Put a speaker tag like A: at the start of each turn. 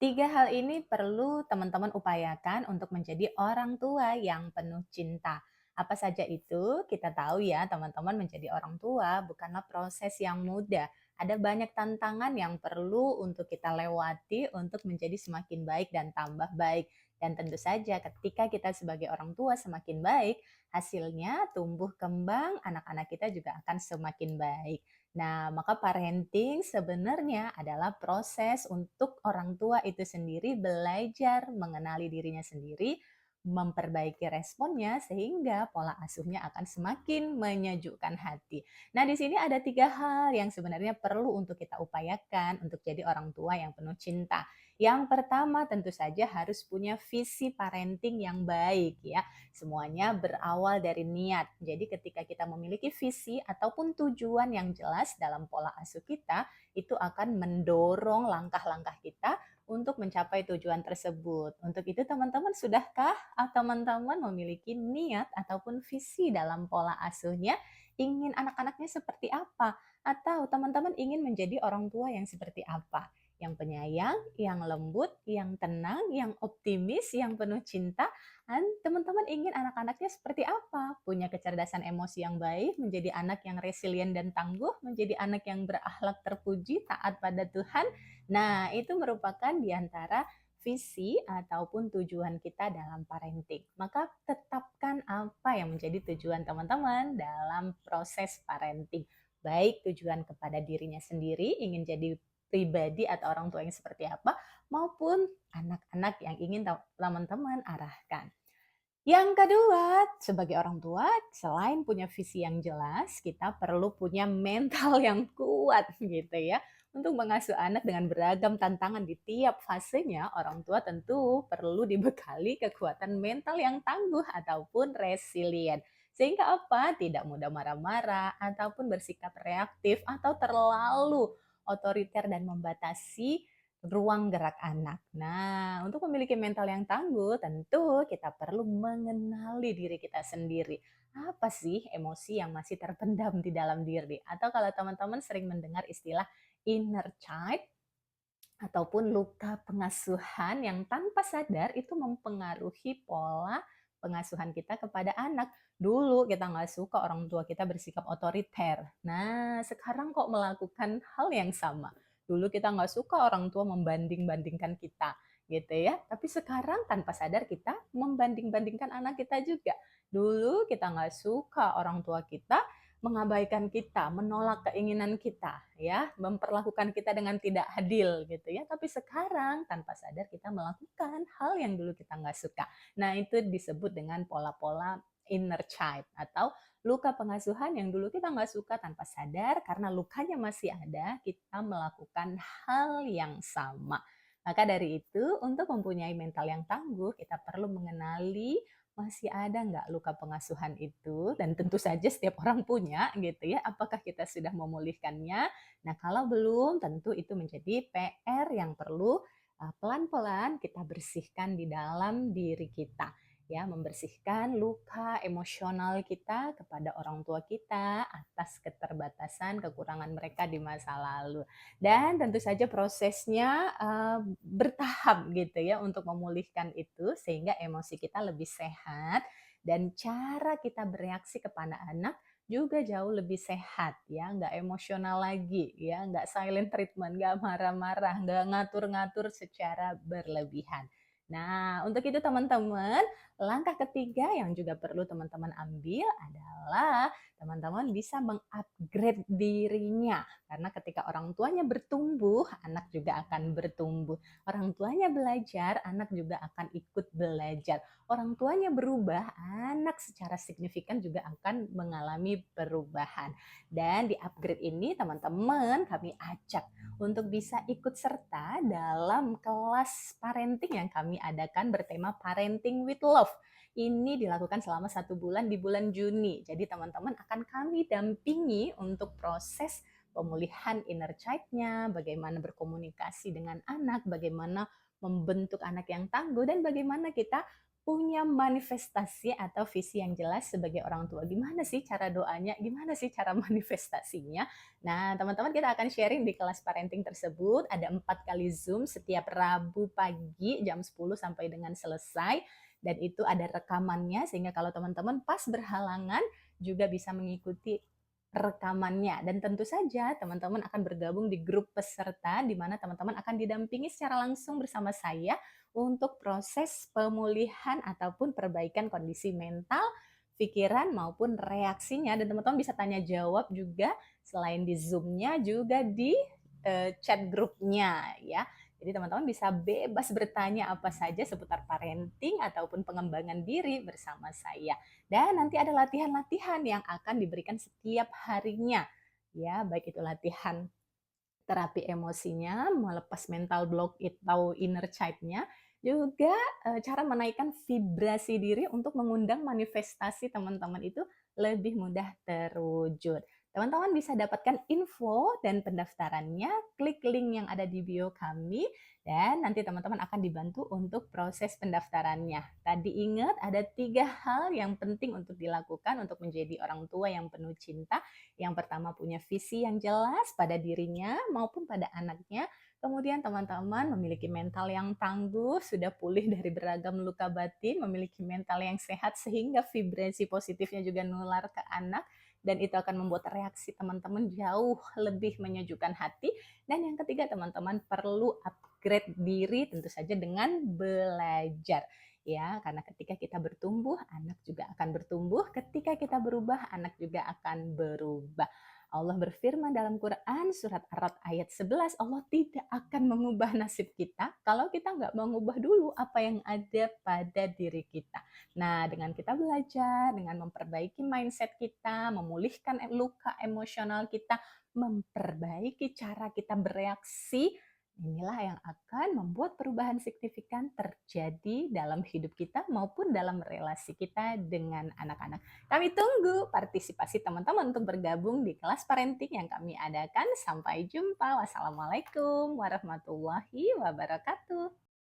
A: Tiga hal ini perlu teman-teman upayakan untuk menjadi orang tua yang penuh cinta. Apa saja itu? Kita tahu ya, teman-teman menjadi orang tua bukanlah proses yang mudah. Ada banyak tantangan yang perlu untuk kita lewati untuk menjadi semakin baik dan tambah baik. Dan tentu saja ketika kita sebagai orang tua semakin baik, hasilnya tumbuh kembang, anak-anak kita juga akan semakin baik. Nah, maka parenting sebenarnya adalah proses untuk orang tua itu sendiri belajar mengenali dirinya sendiri, memperbaiki responnya sehingga pola asuhnya akan semakin menyejukkan hati. Nah, di sini ada tiga hal yang sebenarnya perlu untuk kita upayakan untuk jadi orang tua yang penuh cinta. Yang pertama tentu saja harus punya visi parenting yang baik ya. Semuanya berawal dari niat. Jadi ketika kita memiliki visi ataupun tujuan yang jelas dalam pola asuh kita, itu akan mendorong langkah-langkah kita untuk mencapai tujuan tersebut. Untuk itu teman-teman sudahkah teman-teman memiliki niat ataupun visi dalam pola asuhnya? Ingin anak-anaknya seperti apa? Atau teman-teman ingin menjadi orang tua yang seperti apa? Yang penyayang, yang lembut, yang tenang, yang optimis, yang penuh cinta, teman-teman ingin anak-anaknya seperti apa? Punya kecerdasan emosi yang baik, menjadi anak yang resilient dan tangguh, menjadi anak yang berakhlak terpuji, taat pada Tuhan. Nah, itu merupakan di antara visi ataupun tujuan kita dalam parenting. Maka tetapkan apa yang menjadi tujuan teman-teman dalam proses parenting. Baik tujuan kepada dirinya sendiri, ingin jadi pribadi atau orang tua yang seperti apa, maupun anak-anak yang ingin teman-teman arahkan. Yang kedua, sebagai orang tua, selain punya visi yang jelas, kita perlu punya mental yang kuat gitu ya. Untuk mengasuh anak dengan beragam tantangan di tiap fasenya, orang tua tentu perlu dibekali kekuatan mental yang tangguh ataupun resilient. Sehingga apa? Tidak mudah marah-marah ataupun bersikap reaktif atau terlalu otoriter dan membatasi ruang gerak anak. Nah, untuk memiliki mental yang tangguh, tentu kita perlu mengenali diri kita sendiri. Apa sih emosi yang masih terpendam di dalam diri? Atau kalau teman-teman sering mendengar istilah inner child ataupun luka pengasuhan yang tanpa sadar itu mempengaruhi pola pengasuhan kita kepada anak. Dulu kita nggak suka orang tua kita bersikap otoriter. Nah, sekarang kok melakukan hal yang sama. Dulu kita nggak suka orang tua membanding-bandingkan kita, gitu ya. Tapi sekarang tanpa sadar kita membanding-bandingkan anak kita juga. Dulu kita nggak suka orang tua kita mengabaikan kita, menolak keinginan kita, ya, memperlakukan kita dengan tidak adil gitu ya. Tapi sekarang tanpa sadar kita melakukan hal yang dulu kita nggak suka. Nah, itu disebut dengan pola-pola inner child atau luka pengasuhan yang dulu kita nggak suka tanpa sadar karena lukanya masih ada, kita melakukan hal yang sama. Maka dari itu, untuk mempunyai mental yang tangguh, kita perlu mengenali masih ada nggak luka pengasuhan itu? Dan tentu saja setiap orang punya gitu ya, apakah kita sudah memulihkannya? Nah, kalau belum tentu itu menjadi PR yang perlu pelan-pelan kita bersihkan di dalam diri kita. Ya, membersihkan luka emosional kita kepada orang tua kita atas keterbatasan, kekurangan mereka di masa lalu. Dan tentu saja prosesnya bertahap gitu ya untuk memulihkan itu sehingga emosi kita lebih sehat dan cara kita bereaksi kepada anak juga jauh lebih sehat ya, nggak emosional lagi ya, nggak silent treatment, nggak marah-marah, nggak ngatur-ngatur secara berlebihan. Nah, untuk itu teman-teman, langkah ketiga yang juga perlu teman-teman ambil adalah teman-teman bisa mengupgrade dirinya. Karena ketika orang tuanya bertumbuh, anak juga akan bertumbuh. Orang tuanya belajar, anak juga akan ikut belajar. Orang tuanya berubah, anak secara signifikan juga akan mengalami perubahan. Dan di upgrade ini teman-teman kami ajak untuk bisa ikut serta dalam kelas parenting yang kami adakan bertema Parenting with Love. Ini dilakukan selama 1 bulan di bulan Juni. Jadi teman-teman akan kami dampingi untuk proses pemulihan inner child-nya, bagaimana berkomunikasi dengan anak, bagaimana membentuk anak yang tangguh, dan bagaimana kita punya manifestasi atau visi yang jelas sebagai orang tua. Gimana sih cara doanya? Gimana sih cara manifestasinya? Nah, teman-teman kita akan sharing di kelas parenting tersebut. Ada 4 kali Zoom setiap Rabu pagi jam 10 sampai dengan selesai. Dan itu ada rekamannya sehingga kalau teman-teman pas berhalangan juga bisa mengikuti rekamannya. Dan tentu saja teman-teman akan bergabung di grup peserta di mana teman-teman akan didampingi secara langsung bersama saya untuk proses pemulihan ataupun perbaikan kondisi mental, pikiran maupun reaksinya dan teman-teman bisa tanya jawab juga selain di Zoom-nya juga di chat grupnya ya. Jadi teman-teman bisa bebas bertanya apa saja seputar parenting ataupun pengembangan diri bersama saya. Dan nanti ada latihan-latihan yang akan diberikan setiap harinya. Ya, baik itu latihan terapi emosinya, melepas mental block atau inner child-nya, juga cara menaikkan vibrasi diri untuk mengundang manifestasi teman-teman itu lebih mudah terwujud. Teman-teman bisa dapatkan info dan pendaftarannya, klik link yang ada di bio kami, dan nanti teman-teman akan dibantu untuk proses pendaftarannya. Tadi ingat ada 3 hal yang penting untuk dilakukan untuk menjadi orang tua yang penuh cinta. Yang pertama punya visi yang jelas pada dirinya maupun pada anaknya. Kemudian teman-teman memiliki mental yang tangguh, sudah pulih dari beragam luka batin, memiliki mental yang sehat sehingga vibrasi positifnya juga nular ke anak dan itu akan membuat reaksi teman-teman jauh lebih menyejukkan hati. Dan yang ketiga teman-teman perlu upgrade diri tentu saja dengan belajar ya, karena ketika kita bertumbuh, anak juga akan bertumbuh, ketika kita berubah, anak juga akan berubah. Allah berfirman dalam Quran surat Ar-Ra'd ayat 11, Allah tidak akan mengubah nasib kita kalau kita nggak mengubah dulu apa yang ada pada diri kita. Nah, dengan kita belajar, dengan memperbaiki mindset kita, memulihkan luka emosional kita, memperbaiki cara kita bereaksi, inilah yang akan membuat perubahan signifikan terjadi dalam hidup kita maupun dalam relasi kita dengan anak-anak. Kami tunggu partisipasi teman-teman untuk bergabung di kelas parenting yang kami adakan. Sampai jumpa. Wassalamualaikum warahmatullahi wabarakatuh.